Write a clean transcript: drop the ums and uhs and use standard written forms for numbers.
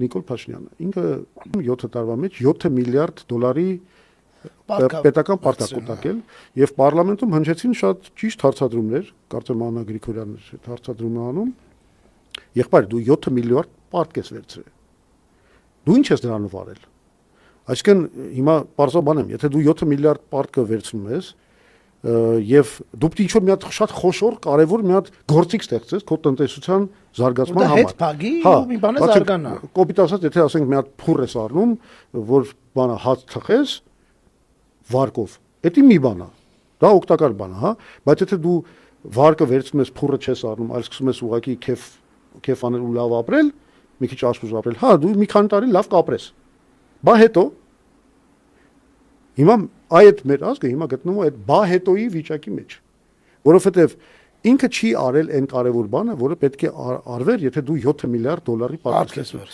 Նիկոլ Փաշինյանը, ինքը 7 տարվա մեջ 7 միլիարդ դոլարի պետական պարտակ կուտակել եւ պարլամենտում հնչեցին շատ ճիշտ հարցադրումներ, կարծեմ Աննա Գրիգորյանն էր այդ հարցադրումը անում։ Եղբայր, դու 7 միլիարդ պարտք ես վերցրել։ Դու ինչ ես դրանով արել։ Այսինքն հիմա բարձրաբան եմ, եթե դու 7 միլիարդ պարտքը վերցնում ես եւ դու պետք է ինչ-որ մի հատ շատ խոշոր, կարեւոր մի հատ գործիք ստեղծես քո տնտեսության զարգացման համար։ Հետ փագի ու մի բանը զարգանա։ Կոպիտ ասած, եթե ասենք մի հատ փուռ ես առնում, որ բանը հաց թխես վարկով, դա մի բան է։ Դա օգտակար բան է, հա, բայց եթե դու վարկը վերցնում ես, փուռը չես առնում, այլ սկսում ես ուղղակի քեֆ անել ու լավ ապրել, մի քիչ աշխուժ ապրել, հա, դու մի քանի տարի լավ կապրես։ Բա հետո հիմա այդ մեր ազգը հիմա գտնվում է այդ բա հետոյի վիճակի մեջ, որովհետև ինքը չի արել այն կարևոր բանը, որը պետք է արվեր, եթե դու 7 միլիարդ դոլարի պարտք ես վերցրել։